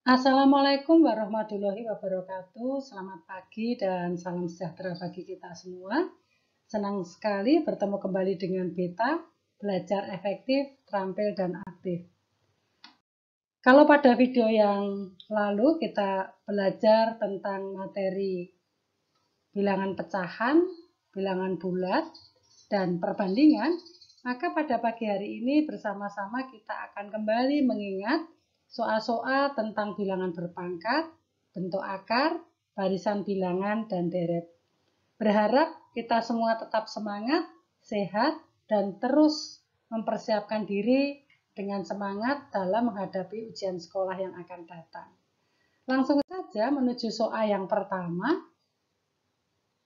Assalamualaikum warahmatullahi wabarakatuh. Selamat pagi dan salam sejahtera bagi kita semua. Senang sekali bertemu kembali dengan Beta, belajar efektif, terampil, dan aktif. Kalau pada video yang lalu kita belajar tentang materi bilangan pecahan, bilangan bulat, dan perbandingan, maka pada pagi hari ini bersama-sama kita akan kembali mengingat soal-soal tentang bilangan berpangkat, bentuk akar, barisan bilangan, dan deret. Berharap kita semua tetap semangat, sehat, dan terus mempersiapkan diri dengan semangat dalam menghadapi ujian sekolah yang akan datang. Langsung saja menuju soal yang pertama.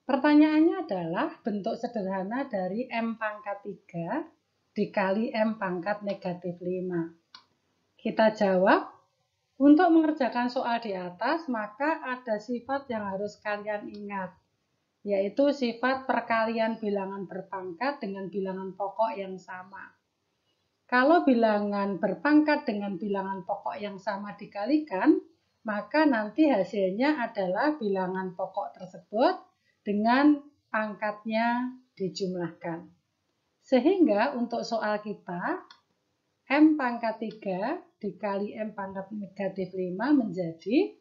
Pertanyaannya adalah bentuk sederhana dari M pangkat 3 dikali M pangkat negatif 5. Kita jawab, untuk mengerjakan soal di atas, maka ada sifat yang harus kalian ingat, yaitu sifat perkalian bilangan berpangkat dengan bilangan pokok yang sama. Kalau bilangan berpangkat dengan bilangan pokok yang sama dikalikan, maka nanti hasilnya adalah bilangan pokok tersebut dengan pangkatnya dijumlahkan. Sehingga untuk soal kita, M pangkat 3 dikali M pangkat negatif 5 menjadi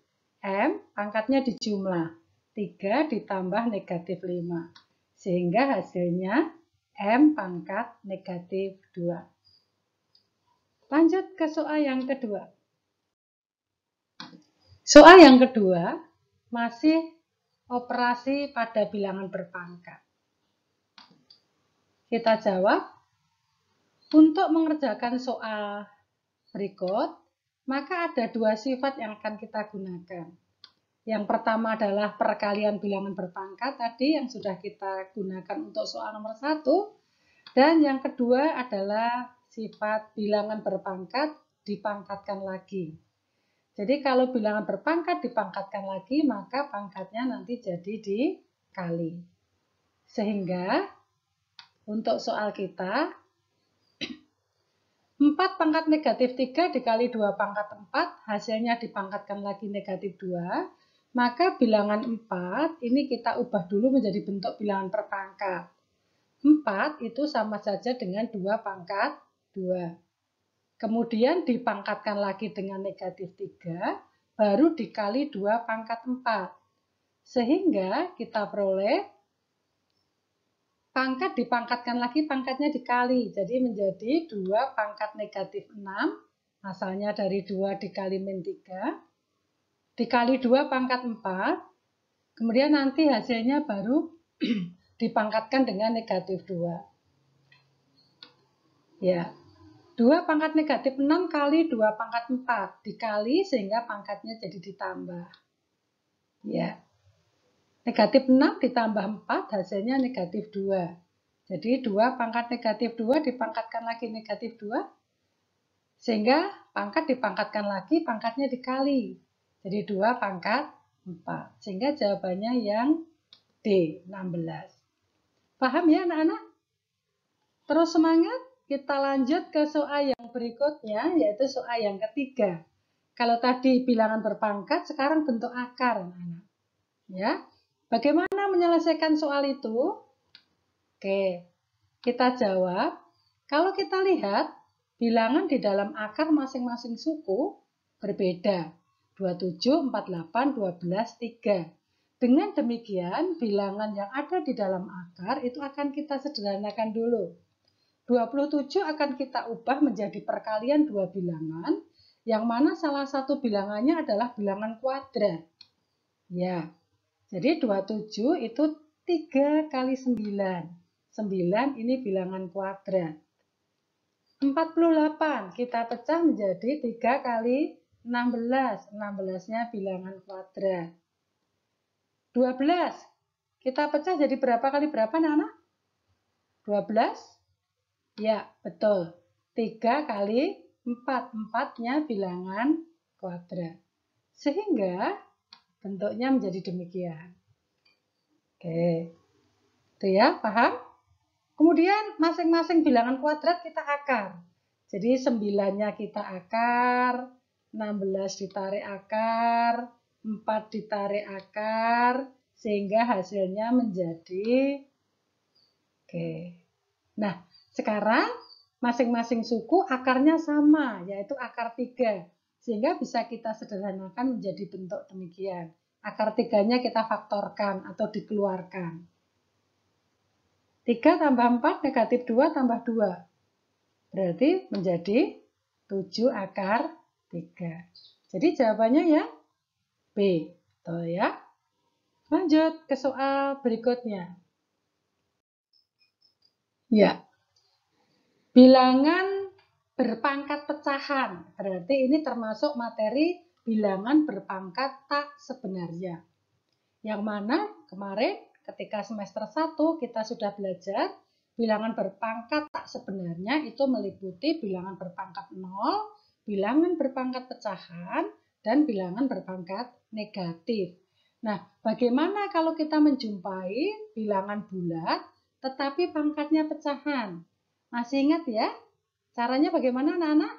M pangkatnya dijumlah. 3 ditambah negatif 5. Sehingga hasilnya M pangkat negatif 2. Lanjut ke soal yang kedua. Soal yang kedua masih operasi pada bilangan berpangkat. Kita jawab. Untuk mengerjakan soal berikut, maka ada dua sifat yang akan kita gunakan. Yang pertama adalah perkalian bilangan berpangkat tadi yang sudah kita gunakan untuk soal nomor 1. Dan yang kedua adalah sifat bilangan berpangkat dipangkatkan lagi. Jadi kalau bilangan berpangkat dipangkatkan lagi, maka pangkatnya nanti jadi dikali. Sehingga untuk soal kita, 4 pangkat negatif 3 dikali 2 pangkat 4, hasilnya dipangkatkan lagi negatif 2, maka bilangan 4 ini kita ubah dulu menjadi bentuk bilangan berpangkat. 4 itu sama saja dengan 2 pangkat 2. Kemudian dipangkatkan lagi dengan negatif 3, baru dikali 2 pangkat 4. Sehingga kita peroleh pangkat dipangkatkan lagi, pangkatnya dikali. Jadi menjadi 2 pangkat negatif 6, asalnya dari 2 dikali min 3, dikali 2 pangkat 4, kemudian nanti hasilnya baru dipangkatkan dengan negatif 2. Ya, 2 pangkat negatif 6 kali 2 pangkat 4, dikali sehingga pangkatnya jadi ditambah. Ya. Negatif 6 ditambah 4 hasilnya negatif 2. Jadi 2 pangkat negatif 2 dipangkatkan lagi negatif 2. Sehingga pangkat dipangkatkan lagi, pangkatnya dikali. Jadi 2 pangkat 4. Sehingga jawabannya yang D, 16. Paham ya anak-anak? Terus semangat, kita lanjut ke soal yang berikutnya, yaitu soal yang ketiga. Kalau tadi bilangan berpangkat, sekarang bentuk akar anak-anak. Ya. Bagaimana menyelesaikan soal itu? Oke, kita jawab. Kalau kita lihat, bilangan di dalam akar masing-masing suku berbeda. 27, 48, 12, 3. Dengan demikian, bilangan yang ada di dalam akar itu akan kita sederhanakan dulu. 27 akan kita ubah menjadi perkalian dua bilangan, yang mana salah satu bilangannya adalah bilangan kuadrat. Ya. Jadi 27 itu 3 kali 9. 9 ini bilangan kuadrat. 48 kita pecah menjadi 3 kali 16. 16-nya bilangan kuadrat. 12 kita pecah jadi berapa kali berapa anak-anak? 12? Ya, betul. 3 kali 4. 4-nya bilangan kuadrat. Sehingga bentuknya menjadi demikian. Oke, itu ya, paham? Kemudian masing-masing bilangan kuadrat kita akar. Jadi 9-nya kita akar, 16 ditarik akar, 4 ditarik akar, sehingga hasilnya menjadi oke. Nah, sekarang masing-masing suku akarnya sama, yaitu akar 3. Sehingga bisa kita sederhanakan menjadi bentuk demikian. Akar 3-nya kita faktorkan atau dikeluarkan. 3 tambah 4 negatif 2 tambah 2. Berarti menjadi 7 akar 3. Jadi jawabannya ya B. Betul ya. Lanjut ke soal berikutnya. Ya. Bilangan berpangkat pecahan. Berarti ini termasuk materi bilangan berpangkat tak sebenarnya. Yang mana kemarin ketika semester 1 kita sudah belajar bilangan berpangkat tak sebenarnya itu meliputi bilangan berpangkat 0, bilangan berpangkat pecahan, dan bilangan berpangkat negatif. Nah, bagaimana kalau kita menjumpai bilangan bulat tetapi pangkatnya pecahan? Masih ingat ya? Caranya bagaimana anak-anak?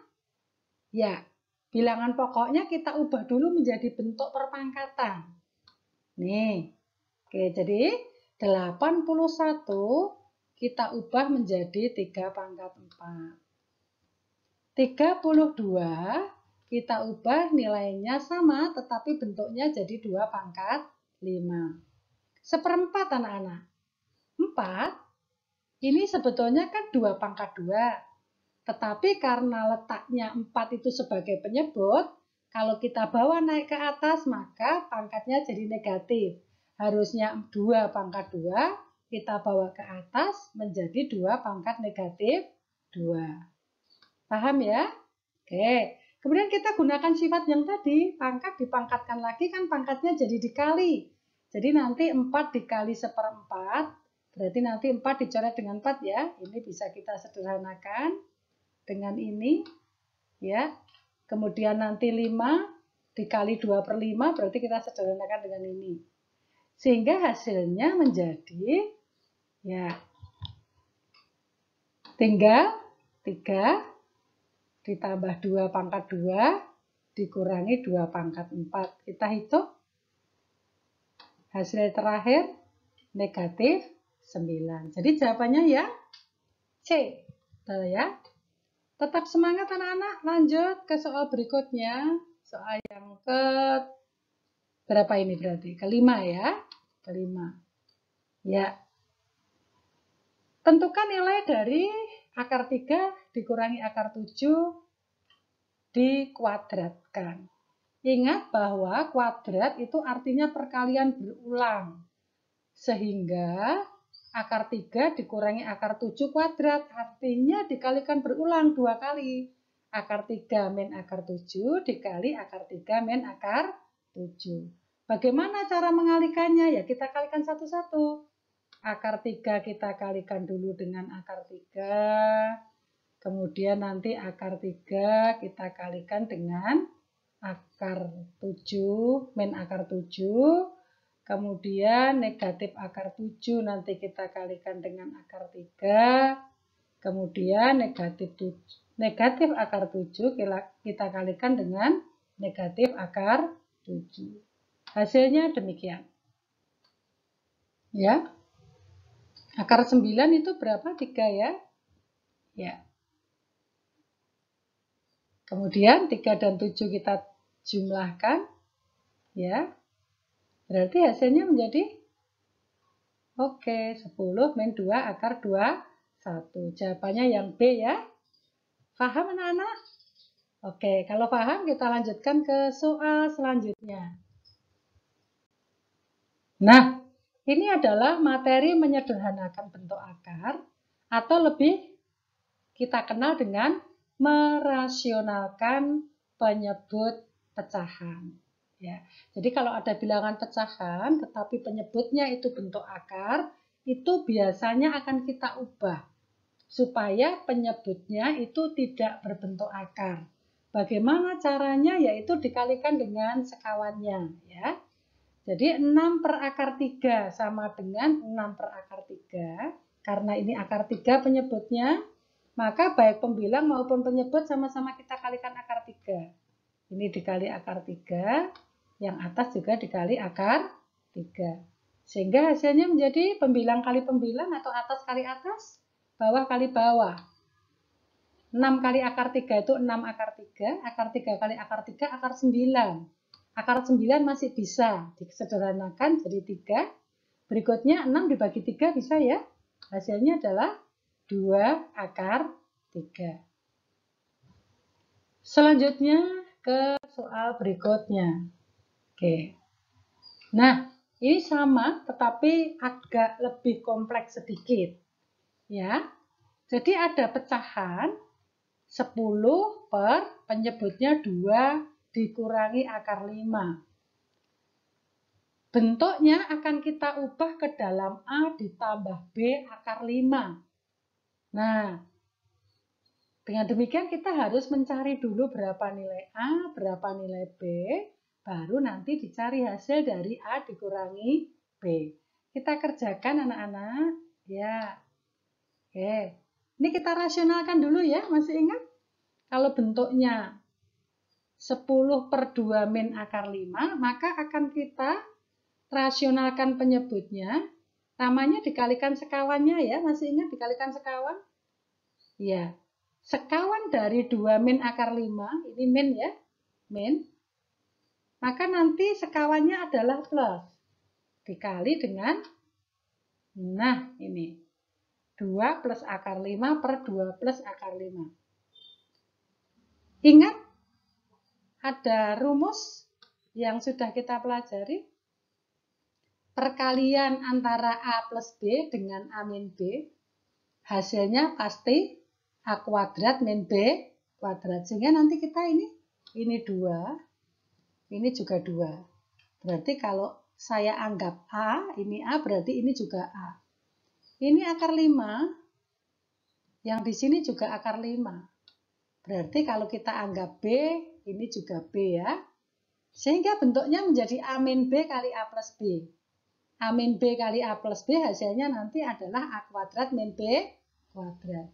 Ya, bilangan pokoknya kita ubah dulu menjadi bentuk perpangkatan. Nih, oke, jadi 81 kita ubah menjadi 3 pangkat 4. 32 kita ubah nilainya sama tetapi bentuknya jadi 2 pangkat 5. Seperempat anak-anak. 4 ini sebetulnya kan 2 pangkat 2. Tetapi karena letaknya 4 itu sebagai penyebut, kalau kita bawa naik ke atas maka pangkatnya jadi negatif. Harusnya 2 pangkat 2 kita bawa ke atas menjadi 2 pangkat negatif 2. Paham ya? Oke. Kemudian kita gunakan sifat yang tadi. Pangkat dipangkatkan lagi kan pangkatnya jadi dikali. Jadi nanti 4 dikali 1/4. Berarti nanti 4 dicoret dengan 4 ya. Ini bisa kita sederhanakan dengan ini. Ya. Kemudian nanti 5 dikali 2/5 berarti kita sederhanakan dengan ini. Sehingga hasilnya menjadi ya tinggal 3 ditambah 2 pangkat 2 dikurangi 2 pangkat 4. Kita hitung. Hasil terakhir negatif 9. Jadi jawabannya ya C. Betul ya. Tetap semangat anak-anak. Lanjut ke soal berikutnya. Soal yang ke berapa ini berarti? Kelima ya. Kelima. Ya. Tentukan nilai dari akar 3 dikurangi akar 7 dikuadratkan. Ingat bahwa kuadrat itu artinya perkalian berulang. Sehingga akar 3 dikurangi akar 7 kuadrat. Artinya dikalikan berulang 2 kali. Akar 3 min akar 7 dikali akar 3 min akar 7. Bagaimana cara mengalikannya? Ya kita kalikan satu-satu. Akar 3 kita kalikan dulu dengan akar 3. Kemudian nanti akar 3 kita kalikan dengan akar 7, min akar 7. Kemudian negatif akar 7 nanti kita kalikan dengan akar 3. Kemudian negatif akar 7 kita kalikan dengan negatif akar 7. Hasilnya demikian. Ya. Akar 9 itu berapa? 3 ya? Ya. Kemudian 3 dan 7 kita jumlahkan. Ya. Berarti hasilnya menjadi oke, 10 min 2 akar 21. Jawabannya yang B ya. Paham anak-anak? Oke, kalau paham kita lanjutkan ke soal selanjutnya. Nah, ini adalah materi menyederhanakan bentuk akar atau lebih kita kenal dengan merasionalkan penyebut pecahan. Ya, jadi kalau ada bilangan pecahan tetapi penyebutnya itu bentuk akar, itu biasanya akan kita ubah supaya penyebutnya itu tidak berbentuk akar. Bagaimana caranya? Yaitu dikalikan dengan sekawannya. Ya. Jadi 6 per akar 3 sama dengan 6 per akar 3. Karena ini akar 3 penyebutnya, maka baik pembilang maupun penyebut sama-sama kita kalikan akar 3. Ini dikali akar 3, yang atas juga dikali akar 3. Sehingga hasilnya menjadi pembilang kali pembilang atau atas kali atas, bawah kali bawah. 6 kali akar 3 itu 6 akar 3, akar 3 kali akar 3, akar 9. Akar 9 masih bisa disederhanakan jadi 3. Berikutnya 6 dibagi 3 bisa ya? Hasilnya adalah 2 akar 3. Selanjutnya ke soal berikutnya. Oke. Nah, ini sama tetapi agak lebih kompleks sedikit. Ya. Jadi ada pecahan 10 per penyebutnya 2 dikurangi akar 5. Bentuknya akan kita ubah ke dalam A ditambah B akar 5. Nah, dengan demikian kita harus mencari dulu berapa nilai A, berapa nilai B, baru nanti dicari hasil dari A dikurangi B. Kita kerjakan anak-anak. Ya. Oke. Ini kita rasionalkan dulu ya, masih ingat? Kalau bentuknya 10 per 2 min akar 5, maka akan kita rasionalkan penyebutnya. Namanya dikalikan sekawannya ya, masih ingat dikalikan sekawan? Ya. Sekawan dari 2 min akar 5, ini min ya, min. Maka nanti sekawannya adalah plus. Dikali dengan, nah ini, 2 plus akar 5 per 2 plus akar 5. Ingat, ada rumus yang sudah kita pelajari. Perkalian antara A plus B dengan A min B, hasilnya pasti A kuadrat min B kuadrat. Sehingga nanti kita ini 2, ini juga 2. Berarti kalau saya anggap A, ini A, berarti ini juga A. Ini akar 5, yang di sini juga akar 5. Berarti kalau kita anggap B, ini juga B ya. Sehingga bentuknya menjadi A min B kali A plus B. A min B kali A plus B hasilnya nanti adalah A kuadrat min B kuadrat.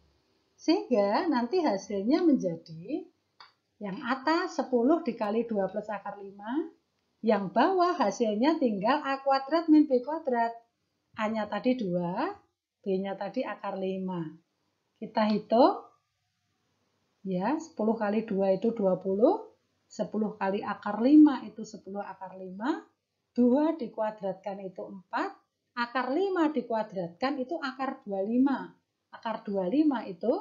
Sehingga nanti hasilnya menjadi yang atas 10 dikali 2 plus akar 5. Yang bawah hasilnya tinggal A kuadrat min B kuadrat. A-nya tadi 2, B-nya tadi akar 5. Kita hitung. Ya, 10 kali 2 itu 20. 10 kali akar 5 itu 10 akar 5. 2 dikuadratkan itu 4. Akar 5 dikuadratkan itu akar 25. Akar 25 itu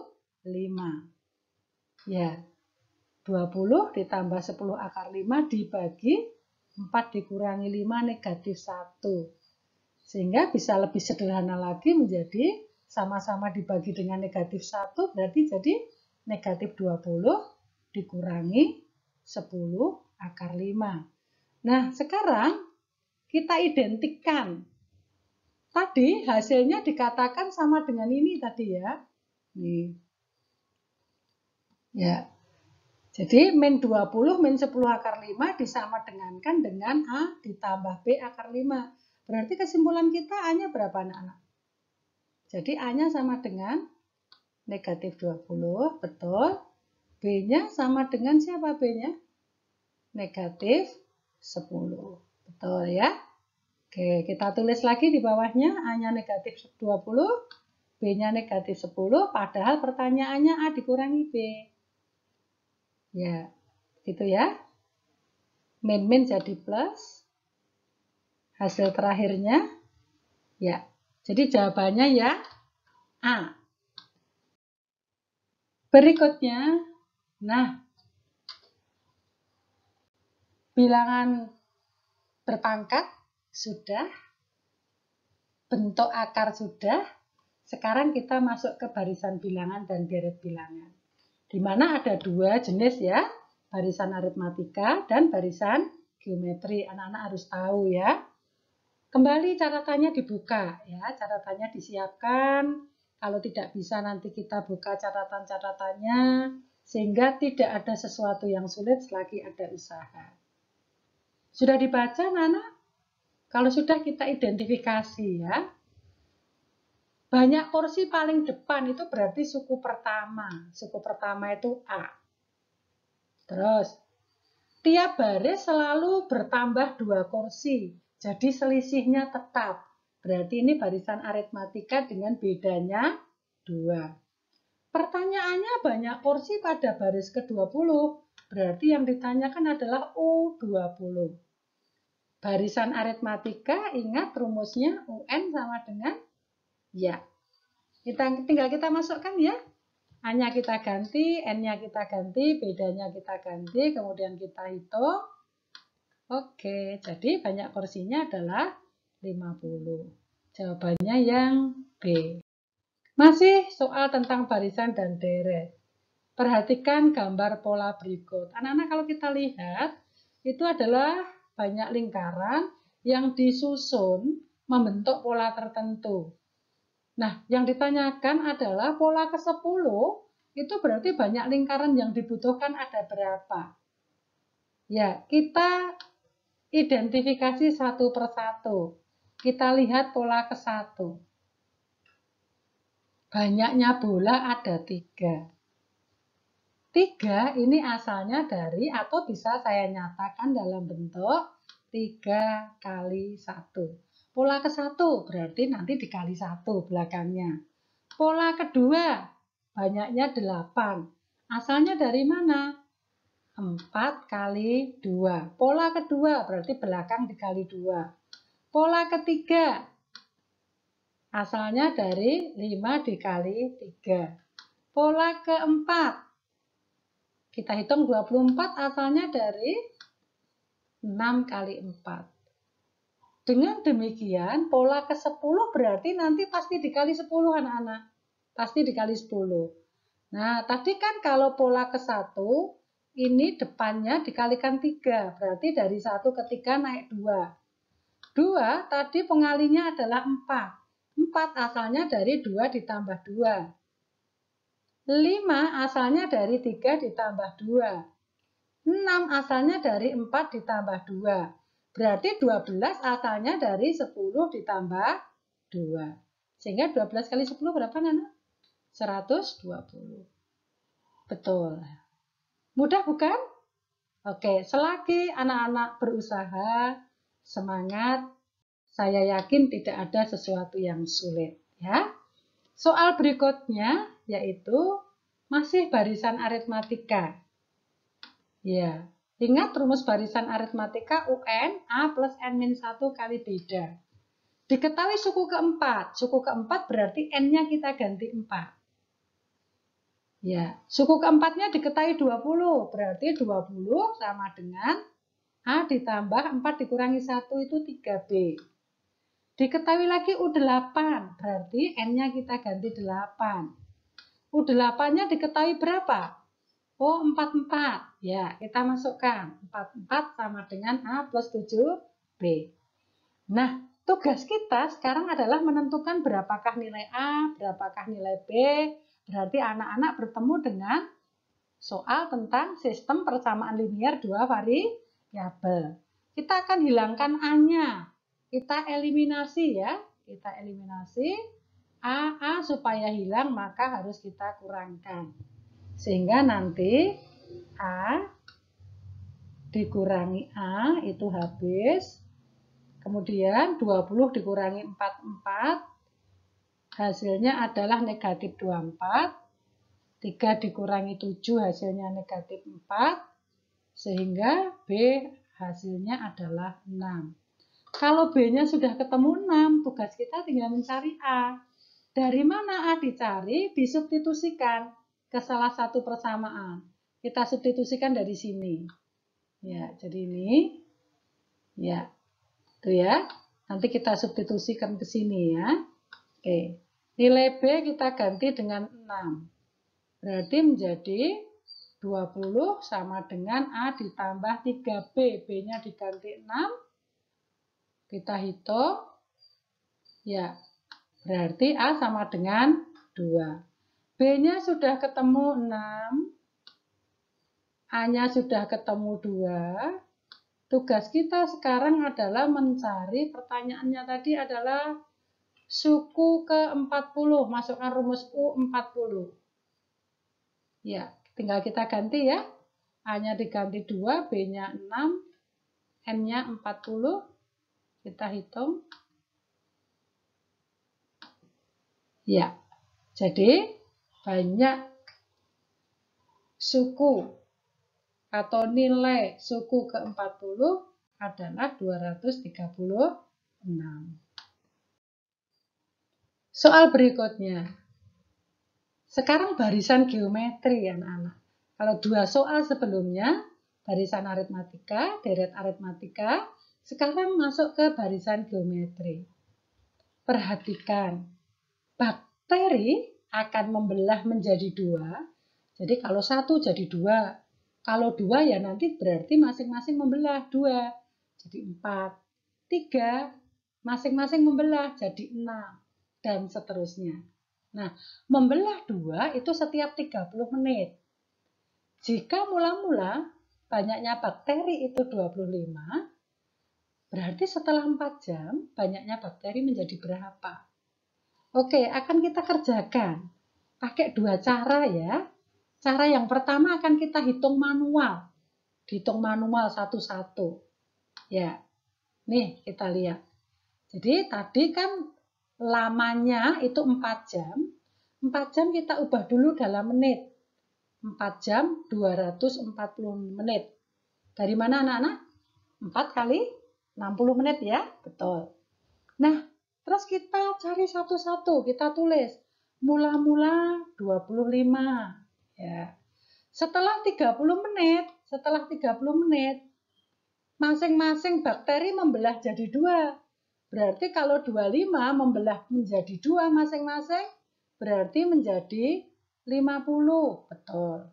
5. Ya, 20 ditambah 10 akar 5 dibagi 4 dikurangi 5 negatif 1. Sehingga bisa lebih sederhana lagi menjadi sama-sama dibagi dengan negatif 1 berarti jadi negatif 20 dikurangi 10 akar 5. Nah, sekarang kita identikkan. Tadi hasilnya dikatakan sama dengan ini tadi ya. Nih. Ya. Jadi min 20 min 10 akar 5 disama dengankan dengan A ditambah B akar 5. Berarti kesimpulan kita A-nya berapa anak-anak? Jadi A-nya sama dengan negatif 20, betul. B-nya sama dengan siapa B-nya? Negatif 10. Betul ya? Oke, kita tulis lagi di bawahnya A-nya negatif 20, B-nya negatif 10, padahal pertanyaannya A dikurangi B. Ya, gitu ya. Min-min jadi plus. Hasil terakhirnya, ya. Jadi jawabannya ya A. Berikutnya, nah, bilangan berpangkat sudah, bentuk akar sudah, sekarang kita masuk ke barisan bilangan dan deret bilangan. Di mana ada dua jenis ya, barisan aritmatika dan barisan geometri. Anak-anak harus tahu ya. Kembali catatannya dibuka ya, catatannya disiapkan. Kalau tidak bisa nanti kita buka catatan-catatannya sehingga tidak ada sesuatu yang sulit selagi ada usaha. Sudah dibaca, Nana? Kalau sudah kita identifikasi ya. Banyak kursi paling depan itu berarti suku pertama. Suku pertama itu A. Terus, tiap baris selalu bertambah 2 kursi. Jadi selisihnya tetap. Berarti ini barisan aritmatika dengan bedanya 2. Pertanyaannya banyak kursi pada baris ke-20. Berarti yang ditanyakan adalah U20. Barisan aritmatika, ingat rumusnya UN sama dengan ya. Tinggal kita masukkan ya. A-nya kita ganti, N-nya kita ganti, bedanya kita ganti, kemudian kita hitung. Oke, jadi banyak kursinya adalah 50. Jawabannya yang B. Masih soal tentang barisan dan deret. Perhatikan gambar pola berikut. Anak-anak kalau kita lihat, itu adalah banyak lingkaran yang disusun membentuk pola tertentu. Nah, yang ditanyakan adalah pola ke-10, itu berarti banyak lingkaran yang dibutuhkan ada berapa? Ya, kita identifikasi satu persatu. Kita lihat pola ke-1. Banyaknya bola ada 3. 3 ini asalnya dari atau bisa saya nyatakan dalam bentuk 3 kali 1. Pola ke-1 berarti nanti dikali 1 belakangnya. Pola kedua banyaknya 8. Asalnya dari mana? 4 kali 2. Pola kedua berarti belakang dikali 2. Pola ketiga asalnya dari 5 dikali 3. Pola keempat kita hitung 24 asalnya dari 6 kali 4. Dengan demikian, pola ke-10 berarti nanti pasti dikali 10 anak-anak. Pasti dikali 10. Nah, tadi kan kalau pola ke-1, ini depannya dikalikan 3. Berarti dari 1 ke 3 naik 2. 2 tadi pengalinya adalah 4. 4 asalnya dari 2 ditambah 2. 5 asalnya dari 3 ditambah 2. 6 asalnya dari 4 ditambah 2. Berarti 12 asalnya dari 10 ditambah 2. Sehingga 12 kali 10 berapa, Nana? 120. Betul. Mudah bukan? Oke, selagi anak-anak berusaha, semangat, saya yakin tidak ada sesuatu yang sulit. Ya. Soal berikutnya yaitu masih barisan aritmatika. Ya. Ingat rumus barisan aritmatika UN A plus N-1 kali beda. Diketahui suku keempat. Suku keempat berarti N-nya kita ganti 4. Ya, suku keempatnya diketahui 20. Berarti 20 sama dengan A ditambah 4 dikurangi 1 itu 3B. Diketahui lagi U8. Berarti N-nya kita ganti 8. U8-nya diketahui berapa? Oh, 44. Ya, kita masukkan. 44 sama dengan A plus 7B. Nah, tugas kita sekarang adalah menentukan berapakah nilai A, berapakah nilai B. Berarti anak-anak bertemu dengan soal tentang sistem persamaan linier 2 variabel. Kita akan hilangkan A-nya. Kita eliminasi ya. Kita eliminasi A supaya hilang maka harus kita kurangkan. Sehingga nanti A dikurangi A itu habis. Kemudian 20 dikurangi 44. Hasilnya adalah negatif 24. 3 dikurangi 7 hasilnya negatif 4. Sehingga B hasilnya adalah 6. Kalau B-nya sudah ketemu 6, tugas kita tinggal mencari A. Dari mana A dicari? Disubstitusikan ke salah satu persamaan. Kita substitusikan dari sini. Ya, jadi ini. Ya, itu ya. Nanti kita substitusikan ke sini ya. Oke. Nilai B kita ganti dengan 6. Berarti menjadi 20 sama dengan A ditambah 3B. B-nya diganti 6. Kita hitung. Ya, berarti A sama dengan 2. B-nya sudah ketemu 6. A-nya sudah ketemu 2. Tugas kita sekarang adalah mencari, pertanyaannya tadi adalah Suku ke-40, masukkan rumus U40. Ya, tinggal kita ganti ya. A-nya diganti 2, B-nya 6, N-nya 40. Kita hitung. Ya, jadi banyak suku atau nilai suku ke-40 adalah 236. Soal berikutnya. Sekarang barisan geometri ya anak-anak. Kalau dua soal sebelumnya, barisan aritmatika, deret aritmatika, sekarang masuk ke barisan geometri. Perhatikan, bakteri akan membelah menjadi 2. Jadi kalau 1 jadi 2. Kalau 2 ya nanti berarti masing-masing membelah 2. Jadi 4. 3, masing-masing membelah jadi 6. Dan seterusnya. Nah, membelah 2 itu setiap 30 menit. Jika mula-mula banyaknya bakteri itu 25, berarti setelah 4 jam banyaknya bakteri menjadi berapa? Oke, akan kita kerjakan pakai dua cara ya. Cara yang pertama akan kita hitung manual. Dihitung manual satu-satu. Ya, nih kita lihat. Jadi tadi kan lamanya itu 4 jam. 4 jam kita ubah dulu dalam menit. 4 jam 240 menit. Dari mana anak-anak? 4 kali 60 menit ya, betul. Nah, terus kita cari satu-satu, kita tulis mula-mula 25 ya. Setelah 30 menit, masing-masing bakteri membelah jadi 2. Berarti kalau 25 membelah menjadi 2 masing-masing, berarti menjadi 50, betul.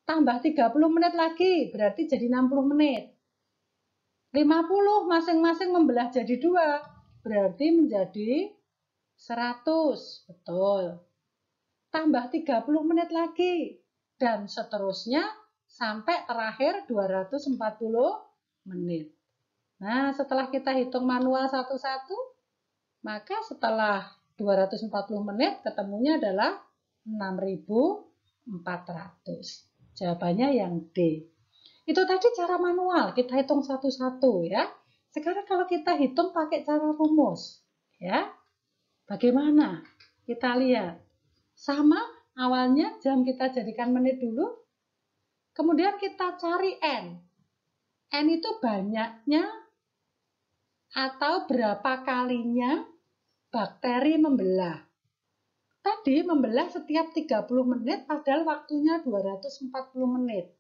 Tambah 30 menit lagi, berarti jadi 60 menit. 50 masing-masing membelah jadi 2, berarti menjadi 100, betul. Tambah 30 menit lagi, dan seterusnya sampai terakhir 240 menit. Nah, setelah kita hitung manual satu-satu, maka setelah 240 menit ketemunya adalah 6.400. Jawabannya yang D. Itu tadi cara manual, kita hitung satu-satu ya. Sekarang kalau kita hitung pakai cara rumus, ya. Bagaimana? Kita lihat. Sama awalnya jam kita jadikan menit dulu. Kemudian kita cari N. N itu banyaknya atau berapa kalinya bakteri membelah. Tadi membelah setiap 30 menit padahal waktunya 240 menit.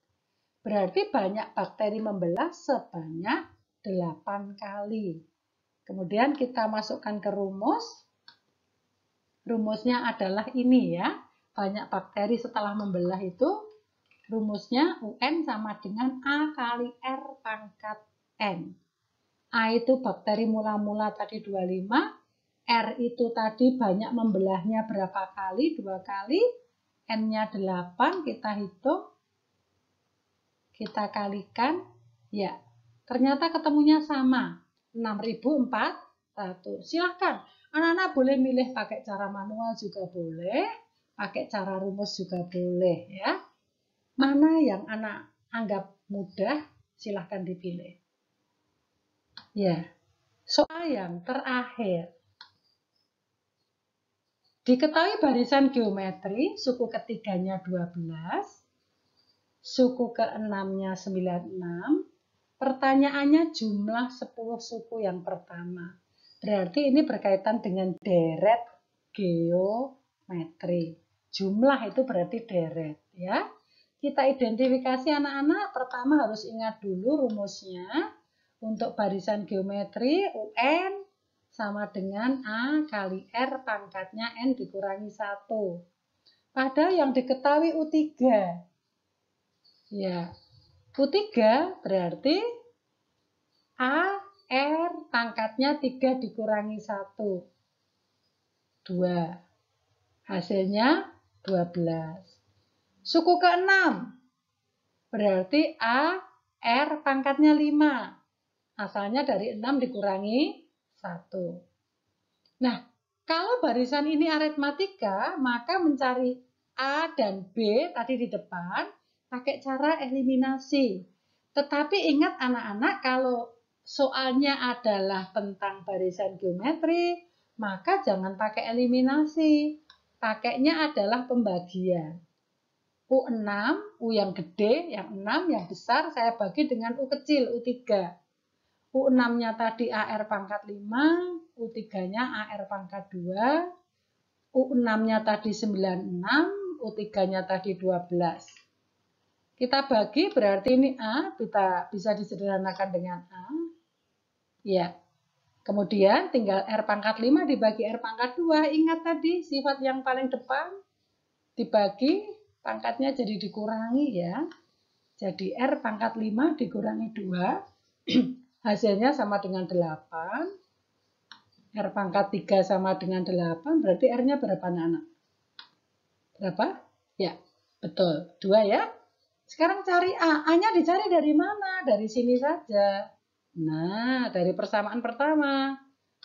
Berarti banyak bakteri membelah sebanyak 8 kali. Kemudian kita masukkan ke rumus. Rumusnya adalah ini ya. Banyak bakteri setelah membelah itu, rumusnya UN sama dengan A kali R pangkat N. A itu bakteri mula-mula tadi 25. R itu tadi banyak membelahnya berapa kali? 2 kali. N-nya 8, kita hitung. Kita kalikan, ya ternyata ketemunya sama, 6.400. Silahkan, anak-anak boleh milih pakai cara manual juga boleh, pakai cara rumus juga boleh ya. Mana yang anak anggap mudah, silahkan dipilih. Ya, soal yang terakhir. Diketahui barisan geometri, suku ketiganya 12, suku ke-6-nya 96, pertanyaannya jumlah 10 suku yang pertama. Berarti ini berkaitan dengan deret geometri. Jumlah itu berarti deret ya. Kita identifikasi anak-anak, pertama harus ingat dulu rumusnya. Untuk barisan geometri UN sama dengan A kali R pangkatnya N dikurangi 1. Pada yang diketahui U3. Ya, U3 berarti A, R pangkatnya 3 dikurangi 1. 2. Hasilnya 12. Suku ke-6 berarti A, R pangkatnya 5. Asalnya dari 6 dikurangi 1. Nah, Kalau barisan ini aritmatika, maka mencari A dan B tadi di depan pakai cara eliminasi. Tetapi ingat anak-anak, kalau soalnya adalah tentang barisan geometri, maka jangan pakai eliminasi. Pakainya adalah pembagian. U6, U yang gede, yang 6, yang besar, saya bagi dengan U kecil, U3. U6-nya tadi AR pangkat 5, U3-nya AR pangkat 2, U6-nya tadi 96, U3-nya tadi 12. Kita bagi, berarti ini A, kita bisa disederhanakan dengan A. Ya. Kemudian tinggal R pangkat 5 dibagi R pangkat 2. Ingat tadi sifat yang paling depan dibagi, pangkatnya jadi dikurangi ya. Jadi R pangkat 5 dikurangi 2, hasilnya sama dengan 8. R pangkat 3 sama dengan 8, berarti R-nya berapa anak-anak? Berapa? Ya, betul, 2 ya. Sekarang cari A. A-nya dicari dari mana? Dari sini saja. Nah, dari persamaan pertama.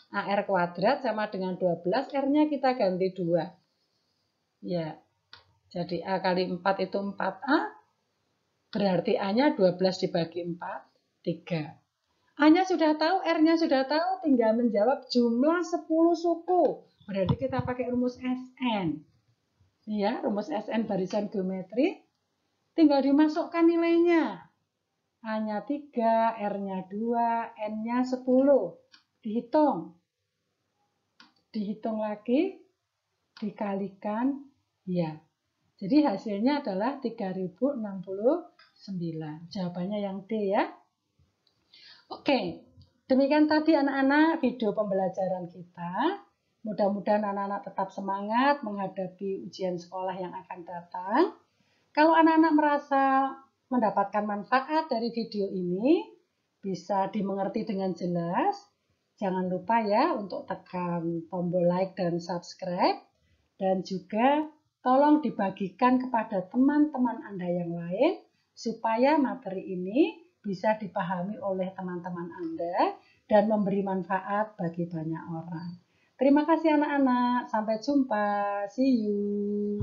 AR kuadrat sama dengan 12, R-nya kita ganti 2. Ya, jadi A kali 4 itu 4A, berarti A-nya 12 dibagi 4, 3. A-nya sudah tahu, R-nya sudah tahu, tinggal menjawab jumlah 10 suku. Berarti kita pakai rumus SN. Ya, rumus SN barisan geometri. Tinggal dimasukkan nilainya. A-nya 3, R-nya 2, N-nya 10. Dihitung. Dihitung lagi, dikalikan, ya. Jadi hasilnya adalah 3069. Jawabannya yang D ya. Oke, demikian tadi anak-anak video pembelajaran kita. Mudah-mudahan anak-anak tetap semangat menghadapi ujian sekolah yang akan datang. Kalau anak-anak merasa mendapatkan manfaat dari video ini, bisa dimengerti dengan jelas. Jangan lupa ya untuk tekan tombol like dan subscribe. Dan juga tolong dibagikan kepada teman-teman Anda yang lain supaya materi ini bisa dipahami oleh teman-teman Anda dan memberi manfaat bagi banyak orang. Terima kasih anak-anak. Sampai jumpa. See you.